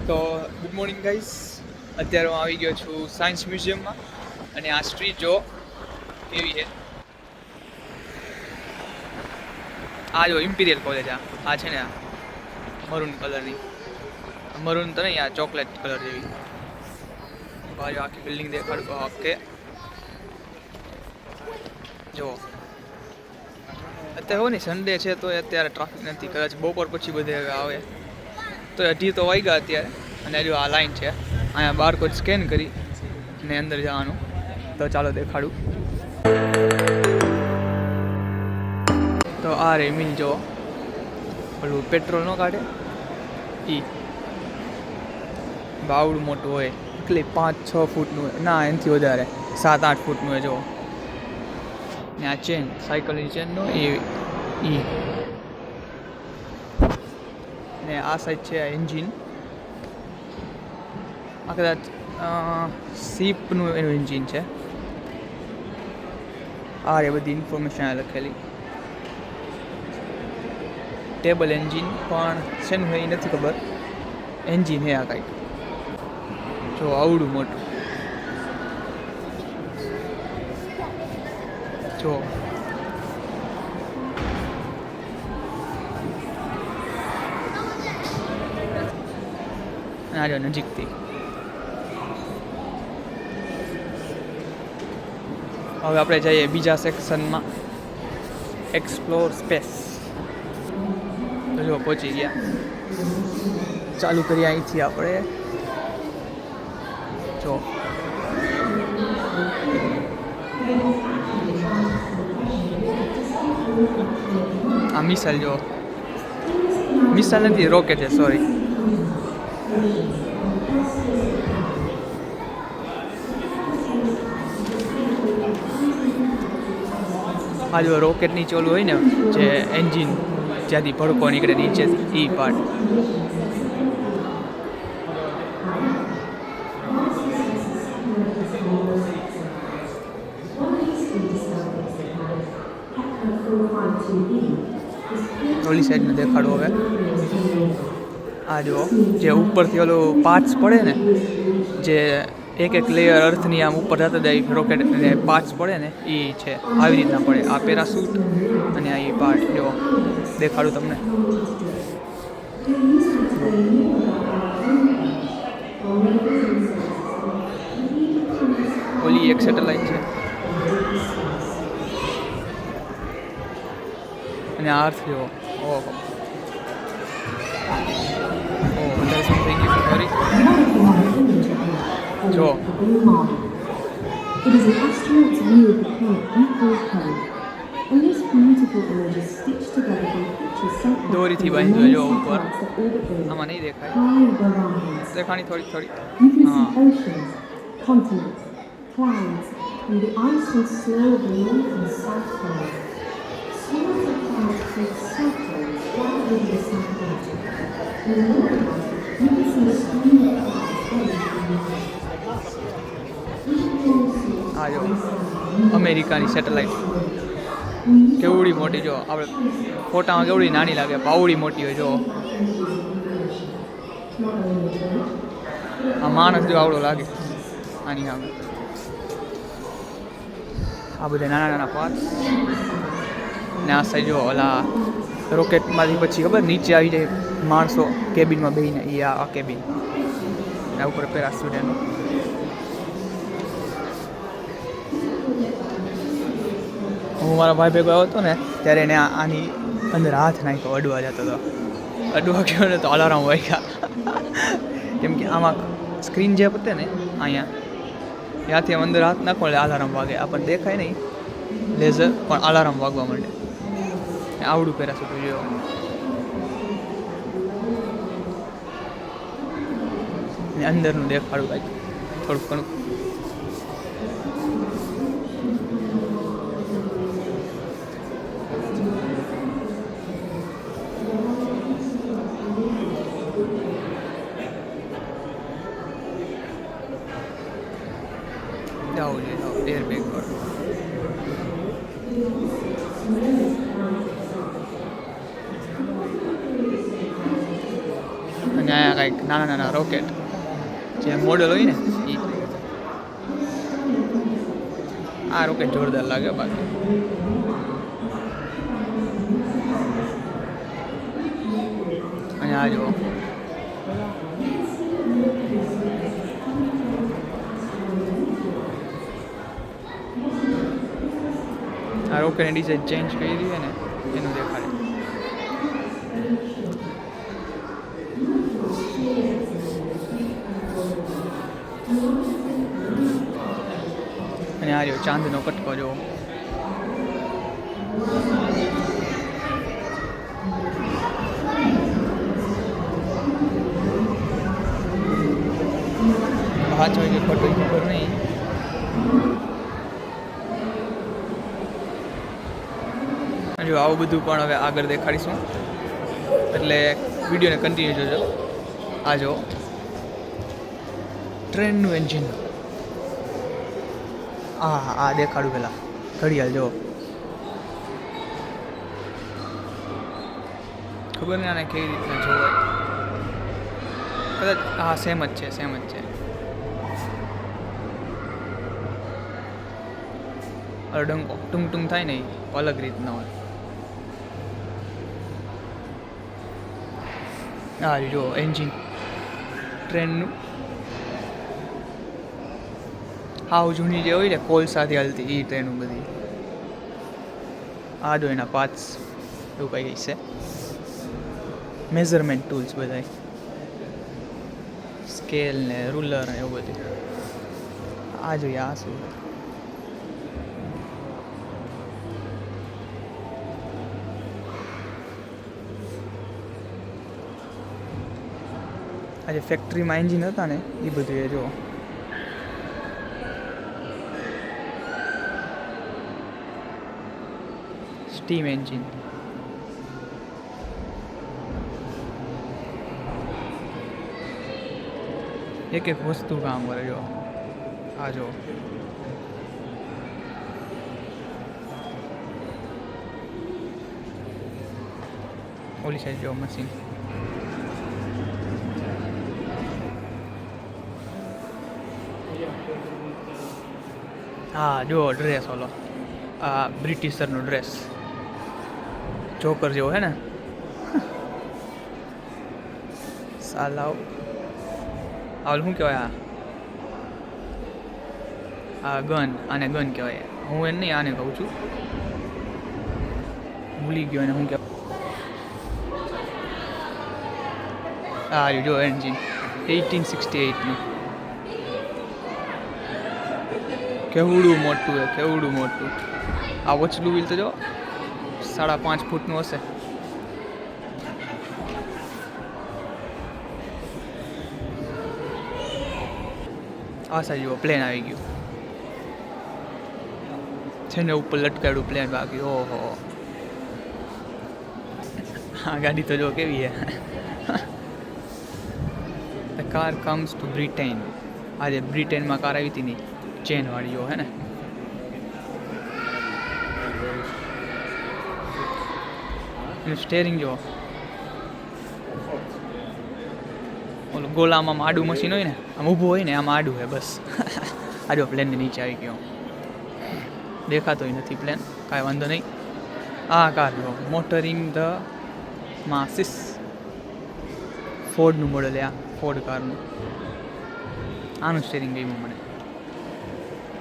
તો good morning guys, અત્યારે હું આવી ગયો છું સાયન્સ મ્યુઝિયમમાં અને આ સ્ટ્રીટ જો કેવી છે. આ જો ઇમ્પિરિયલ કોલેજ, આ છે ને આ મરૂન કલરની, મરૂન તો નહીં, આ ચોકલેટ કલર જેવી. બાજુ આખી બિલ્ડિંગ દેખાડું. ઓકે જો અત્યારે હોય ને સન્ડે છે તો અત્યારે ટ્રાફિક નથી, કદાચ બપોર પછી બધે આવે તો 2:30 તો વાગ્યા અત્યારે. અને જો આ લાઈન છે, અહીંયા બારકોડ સ્કેન કરી અને અંદર જવાનું. તો ચાલો દેખાડું. તો આ રે મીન જો પેલું પેટ્રોલ ન કાઢે એ બાવડું મોટું હોય, એટલે 5-6 ફૂટનું હોય, ના એનાથી વધારે 7-8 ફૂટનું હોય. જો ને આ ચેન, સાયકલની ચેનનો એ ને આ સાઈડ છે એન્જિન. આ કદાચ સીપનું એનું એન્જિન છે. આ રે બધી ઇન્ફોર્મેશન લખેલી. ટેબલ એન્જિન પણ શેનું છે એ નથી ખબર, એન્જિન હે આ કાંઈક. જો આવડું મોટું જો. આ જો નજીકથી. હવે આપણે જઈએ બીજા સેક્શનમાં, એક્સપ્લોર સ્પેસ. તો જો પહોંચી ગયા. ચાલુ કરીએ અહીંથી આપણે. જો આ મિસાઇલ, જો મિસાઇલ નથી, રોકેટ છે, સોરી. આ જો રોકેટ નીચે ઓલું હોય ને, જે એન્જિન જ્યાંથી ભડકો નીકળે નીચેથી, એ પાર્ટ. ઓલી સાઈડને દેખાડો હવે. આ જો જે ઉપરથી ઓલો પાર્ટ્સ પડે ને, જે એક લેયર અર્થની આમ ઉપર જતા જાય રોકેટ, ને પાર્ટ્સ પડે ને એ છે, આવી રીતના પડે. આ પેરાશૂટ અને આ એ પાર્ટ જો દેખાડું તમને. ઓલી એક સેટેલાઇટ છે અને આ અર્થ જો. ઓહો, વધારે શું થઈ ગયું, સોરી. જો દોરીથી બાંધ્યો જો ઉપર. આમાં નહીં દેખાય, દેખાણી થોડી. હા, આ જો અમેરિકાની સેટેલાઇટ કેવડી મોટી. જો આપણે ફોટામાં કેવડી નાની લાગે, પાવડી મોટી હોય. જો આ માણસ જો આવડો લાગે આની સામે. આ બધા નાના પાર્ટ્સ. ને આ સાઈડ જો ઓલા રોકેટમાંથી પછી ખબર નીચે આવી જાય માણસો કેબિનમાં બેસીને, એ આ કેબિન. આ ઉપર પેરાશૂટ એનું. હું મારા ભાઈ ભેગો આવ્યો હતો ને ત્યારે એને આની અંદર હાથ નાખ્યો, અડવા જતો હતો. અડવા ગયો ને તો અલાર્મ વાગ્યા. કેમ કે આમાં સ્ક્રીન જે પતે ને અહીંયા, ત્યાંથી અંદર હાથ નાખો એટલે અલાર્મ વાગે. આપણને દેખાય નહીં લેઝર, પણ અલાર્મ વાગવા માંડે. આવડું પેરાશૂટ જોયો. ને અંદરનું દેખાડું કાંઈક થોડુંક ઘણું. એરબેગ પર અને અહીંયા કાંઈક નાના નાના રોકેટ જે મોડલ હોય ને એ. આ રોકેટ જોરદાર લાગે બાકી. અને આ જો આ રોકેટની ડિઝાઇન ચેન્જ કરી દઈએ ને એનું દેખાડે. અને આ રહ્યો ચાંદનો કટકો જો. સાચો કે ખોટો ખબર નહીં. જો આવું બધું પણ હવે આગળ દેખાડીશું, એટલે વિડીયોને કન્ટિન્યુ જોજો. આ જો ટ્રેનનું એન્જિન. આ દેખાડું પેલા ઘડિયાળ જો. ખબર નહીં આને કેવી રીતના જોવાય. કદાચ હા સેમ જ છે. ડંકો ટુંગ ટુંગ થાય ને અલગ રીતના હોય. હા જો એન્જિન ટ્રેનનું. હાવ જૂની જે હોય ને કોલસાથી હાલતી એ ટ્રેનો બધી. આ જો એના પાર્ટ્સ એવું કંઈ છે. મેઝરમેન્ટ ટૂલ્સ બધા, સ્કેલ ને રૂલર ને એવું બધું. આ જોઈએ આ શું. આજે ફેક્ટરીમાં એન્જિન હતા ને એ બધું એ જો. Steam engine. એક એક વસ્તુ કામ કરે જો. આ જો ઓલી સાઈડ જો મશીન. હા જો ડ્રેસ ઓલો આ બ્રિટિશરનો ડ્રેસ જોકર જેવો હે ને. સાલાવ આ શું કહેવાય? આ ગન. આને ગન કહેવાય. હું એને નહીં આને કહું છું, ભૂલી ગયો એને શું કહેવાય. હા જો એન્જિન 1868નું. કેવડું મોટું છે, કેવડું મોટું. આ વચલું વ્હીલ તો જો 5.5 ફૂટનું હશે. આ સાઈડ જુઓ પ્લેન આવી ગયું છે ને, ઉપર લટકાડ્યું પ્લેન બાકી. ઓહો હા ગાડી તો જો કેવી છે. The car comes to Britain. આજે બ્રિટેનમાં કાર આવી હતી નહીં, ચેન વાળીઓ હે ને. સ્ટેરિંગ જો ઓલું ગોલામાં આડું મશીન હોય ને, આમ ઊભું હોય ને આમાં આડું હોય બસ. આ જો પ્લેનની નીચે આવી ગયો. દેખાતો નથી પ્લેન, કાંઈ વાંધો નહીં. આ કાર જો મોટરિંગ ધ માસિસ. ફોર્ડનું મોડલ. આ ફોર્ડ કારનું. આનું સ્ટેરિંગ ગયું મને.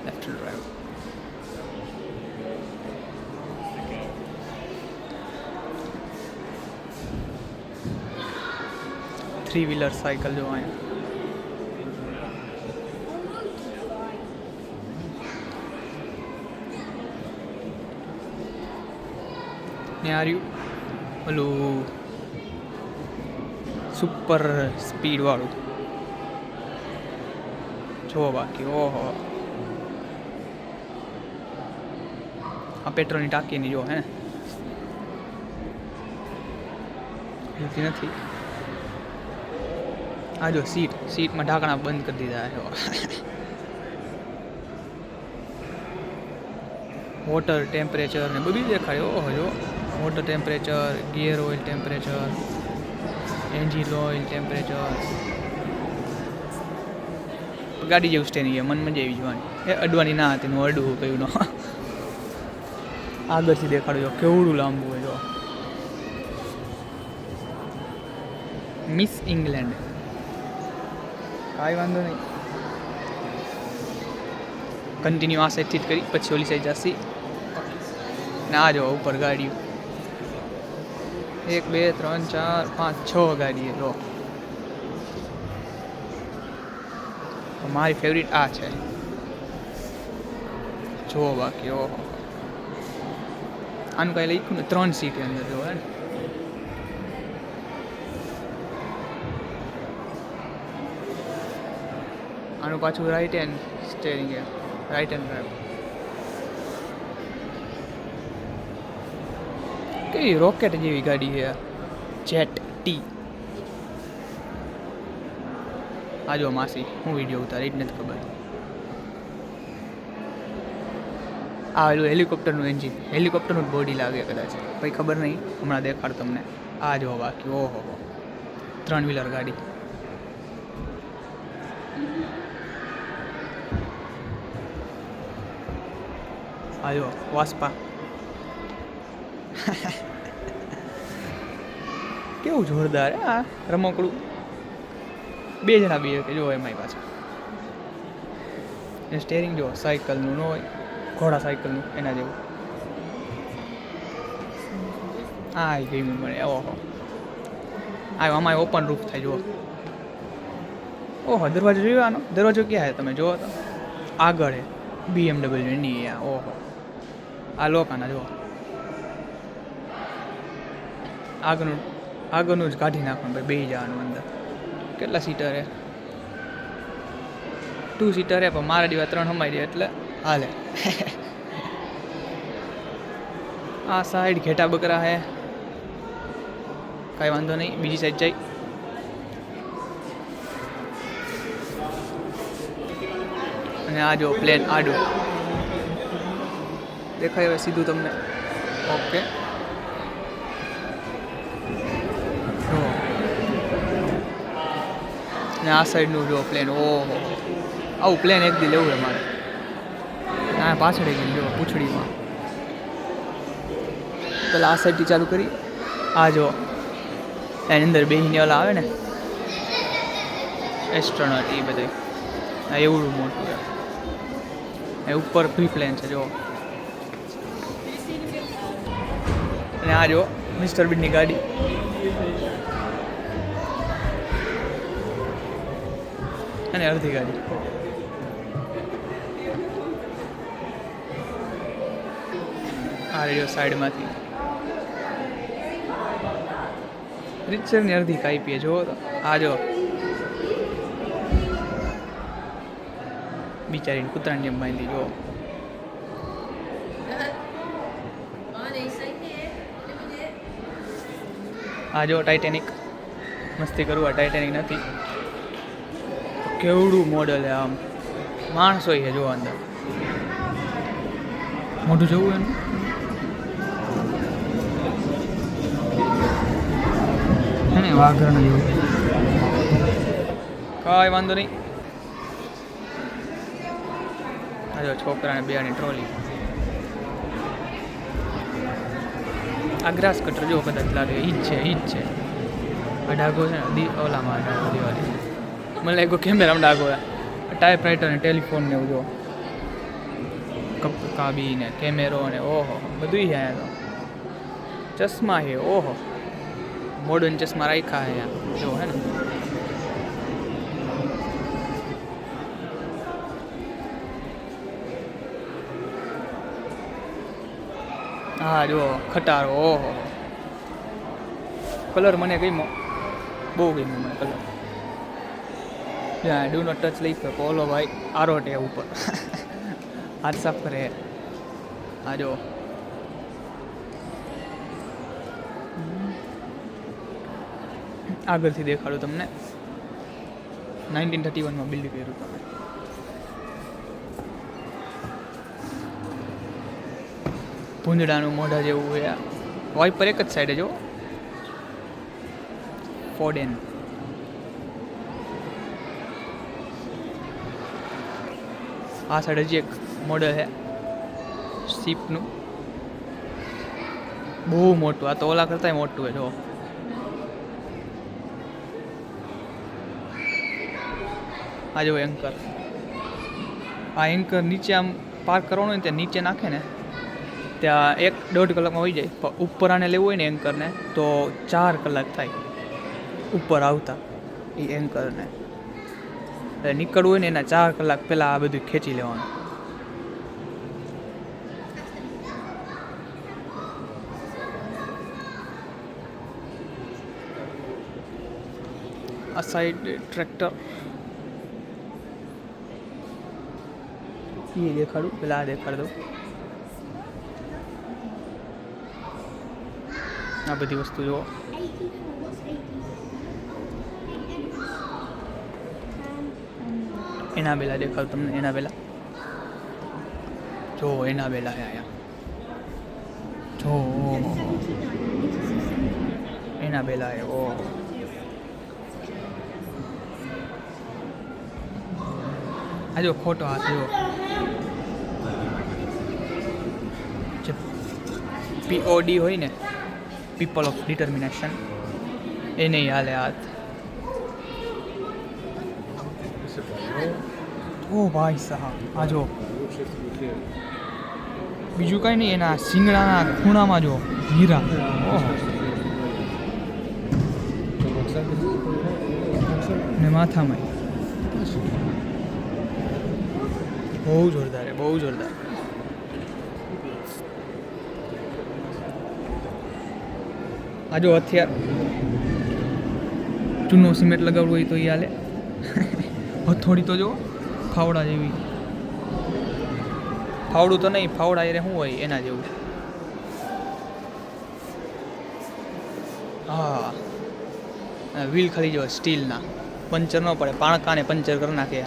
Left drive. Three wheeler cycle જો અહીંયા ને આ રહ્યું ઓલું સુપર સ્પીડ વાળું જો બાકી. ઓહો આ પેટ્રોલની ટાંકીની જો હે ને નથી. આ જો સીટમાં ઢાંકણા બંધ કરી દીધા છે. વોટર ટેમ્પરેચર ને બધું દેખાડ્યું. ઓહો જો water temperature, gear oil temperature, engine oil, temperature, ગાડી જેવું સ્ટેરિંગ છે. મન મજા આવી જોવાની. એ અડવાની ના હતી, હું અડવું કયું ન. આગળથી દેખાડજો કેવડું લાંબુ હોય. જો મિસ ઇંગ્લેન્ડ, કાંઈ વાંધો નહીં. કન્ટિન્યુ આ સાઈડથી જ કરી, પછી ઓલી સાઈડ જશી. ને આ જો ઉપર ગાડીઓ 1 2 3 4 5 6 ગાડીઓ. જો મારી ફેવરિટ આ છે. જો બાકી ઓહો, આનું કાંઈ લખ્યું ને 3 સીટ અંદર જો હે ને. આનું પાછું રાઈટ હેન્ડ સ્ટેરિંગ છે, રાઈટ હેન્ડ ડ્રાઈવ. કેવી રોકેટ જેવી ગાડી છે, જેટ ટી. આ જો માસી હું વિડીયો ઉતારી જ નથી ખબર. આ એલું હેલિકોપ્ટરનું એન્જિન, હેલિકોપ્ટરનું બોડી લાગે કદાચ, કંઈ ખબર નહીં, હમણાં દેખાડ તમને. આ જો બાકી ઓહો 3 વ્હીલર ગાડી. આ જો વાસ્પા. કેવું જોરદાર આ રમકડું. 2 જણા બે કે જો એમાંય પાછા. સ્ટેરિંગ જો સાયકલનું ન હોય, ઘોડા સાયકલનું એના જેવું. આ ગઈ મને. ઓહો આમાં ઓપન રૂફ થાય. જુઓ ઓહો દરવાજો જોયો આનો. દરવાજો ક્યાં છે તમે જુઓ તો આગળ હે BMW એની. ઓહો આ લોકાના જુઓ આગળનું જ કાઢી નાખવાનું ભાઈ, બેસી જવાનું અંદર. કેટલા સીટર હે? 2 સીટર હે, પણ મારા જેવા 3 હમાઈ દે એટલે હાલે. આ સાઈડ ઘેટા બકરા હે, કાંઈ વાંધો નહીં. બીજી સાઈડ જાય. અને આ જો પ્લેન આડું દેખાય હવે સીધું તમને. ઓકે ને આ સાઈડનું જો પ્લેન. ઓહો આવું પ્લેન એક દી લેવું છે મારે. ના પાછળ ગઈ જો પૂંછડીમાં. પેલા આ સાઈડથી ચાલુ કરી. આ જો એની અંદર બેહીને ઓલા આવે ને એસ્ટ્રોનોટ, એ બધા. આ એવડું મોટું છે. એ ઉપર ભી પ્લેન છે જો. અને આ જો મિસ્ટર બીનની ગાડી. અને અડધી ગાડી. આ રેડિયો સાઈડમાંથી રિચરની અડધી કાપીએ. જુઓ તો આ જો બિચારીને કૂતરાની જેમ બાંધી. જુઓ આ જો ટાઇટેનિક. મસ્તી કરું, આ ટાઇટેનિક નથી. કેવડું મોડલ છે. આમ માણસો છે જો અંદર. મોઢું જોવું એનું. હે ને વાઘરણ જેવું. કાંઈ વાંધો નહીં. આ જો છોકરાને બેની ટ્રોલી. આ ગ્રાસ કટર જો કદાચ લાગે ઈ જ છે. આ ડાઘો છે ને ઓલામાં ડાઘો દિવાળી. મને લાગ્યો કેમેરામાં ડાઘો. ટાઈપ રાઇટર ને ટેલિફોન ને એવું જો કાબી ને કેમેરો ને ઓહો બધું છે અહીંયા તો. ચશ્મા છે ઓહો, મોડર્ન ચશ્મા રાખ્યા છે અહીંયા જો હે ને. હા જો ખટારો. ઓહો કલર મને ગમ્યો, બહુ ગમ્યો મને કલર. ડુ નોટ ટચ લઈ શકો. ઓલો ભાઈ આરોટે ઉપર હાથ સાફ કરે. આ જો આગળથી દેખાડું તમને. 1931માં બિલ્ડ કર્યું તમે. ભૂંદડાનું મોઢા જેવું છે. વાઇપર એક જ સાઈડે જો. ફોડેન. આ સાઈડ હજી એક મોડલ છે શીપનું, બહુ મોટું. આ તો ઓલા કરતાંય મોટું છે. જો આ જો એન્કર. આ એન્કર નીચે આમ પાર્ક કરવાનું હોય ને ત્યાં નીચે નાખે ને ત્યાં 1-1.5 કલાકમાં હોઈ જાય. પણ ઉપર આને લેવું હોય ને એન્કરને તો 4 કલાક થાય ઉપર આવતા એ એન્કરને. એટલે નીકળવું હોય ને એના 4 કલાક પહેલાં આ બધું ખેંચી લેવાનું. આ સાઈડ ટ્રેક્ટર એ દેખાડું, પેલા આ દેખાડ દઉં. આ બધી વસ્તુ જુઓ. એના બેલા દેખાડું તમને. એના બેલા જો, એના બેલા હે અહીંયા જો. એના બેલા હે. ઓ આ જો ખોટો હાથ જો. જે POD હોય ને, પીપલ ઓફ ડિટર્મિનેશન, એ નહીં હાલે હાથ. ઓ ભાઈ સાહેબ, આ જો બીજું કાંઈ નહીં, એના શિંગડાના ખૂણામાં જો હીરા. ને માથામાં બહુ જોરદાર, બહુ જોરદાર. આ જો હથિયાર, ચૂનો સિમેન્ટ લગાવવું હોય તો એ હાલે. હથોડી તો જો ફાવડા જેવી. ફાવડું તો નહીં, ફાવડા એ શું હોય એના જેવું. હા, વ્હીલ ખાલી જો સ્ટીલના, પંચર ન પડે, પાણકાને પંચર કરી નાખે.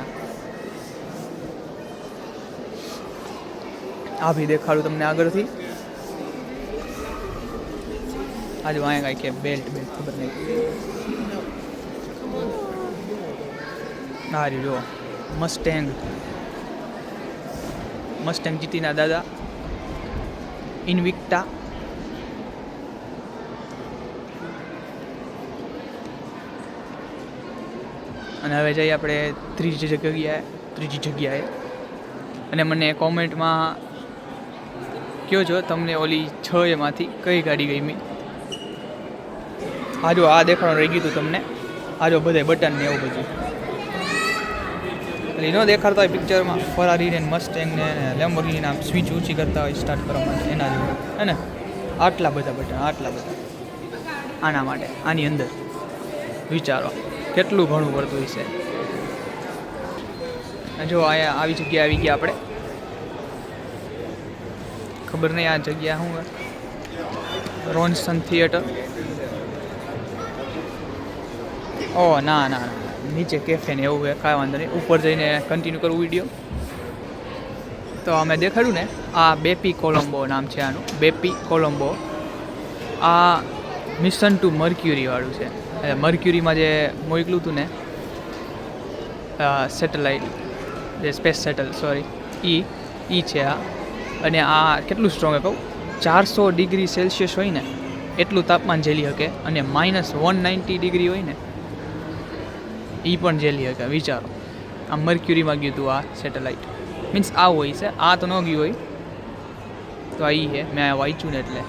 આ બી દેખાડું તમને આગળથી. આજે અહીંયા કાંઈ કે બેલ્ટ ખબર નહીં. હા રી જો મસ્ટેંગ જીટીના દાદા ઇન્વિક્ટા. અને હવે જઈએ આપણે ત્રીજી જગ્યાએ. અને મને કોમેન્ટમાં કહો છો તમને ઓલી 6 એમાંથી કઈ ગાડી ગમી. આ જો આ દેખાડવાનું રહી ગયું હતું તમને. આ જો બધા બટન ને એવું બધું એટલે ન દેખાડતા હોય પિક્ચરમાં. ફરારી ને મસ્ટેંગ ને લેમ્બોર્ગિની આમ સ્વિચ ઊંચી કરતા હોય સ્ટાર્ટ કરવા માટે, એના જેવું હે ને. આટલા બધા બટન, આટલા બધા આના માટે. આની અંદર વિચારો કેટલું ઘણું પડતું હશે. જો અહીંયા આવી જગ્યાએ આવી ગયા આપણે. ખબર નહીં આ જગ્યા શું હોય. રોન્સન થિયેટર. ઓ ના, નીચે કેફે ને એવું હોય, કાંઈ વાંધો નહીં. ઉપર જઈને કન્ટિન્યુ કરવું વિડીયો. તો અમે દેખાડ્યું ને, આ બેપી કોલંબો નામ છે આનું. બેપી કોલંબો. આ મિશન ટુ મર્ક્યુરી વાળું છે. એટલે મર્ક્યુરીમાં જે મોકલું હતું ને સેટેલાઇટ, જે સ્પેસ શટલ, સોરી, ઈ છે આ. અને આ કેટલું સ્ટ્રોંગ કહું, 400 ડિગ્રી સેલ્સિયસ હોય ને એટલું તાપમાન ઝેલી શકે. અને -190 ડિગ્રી હોય ને એ પણ ઝેલી શકે. વિચારો, આ મર્ક્યુરીમાં ગયું હતું આ સેટેલાઇટ. મીન્સ આવું હોય છે. આ તો ન ગયું હોય તો આ છે, મેં વાંચ્યું ને એટલે.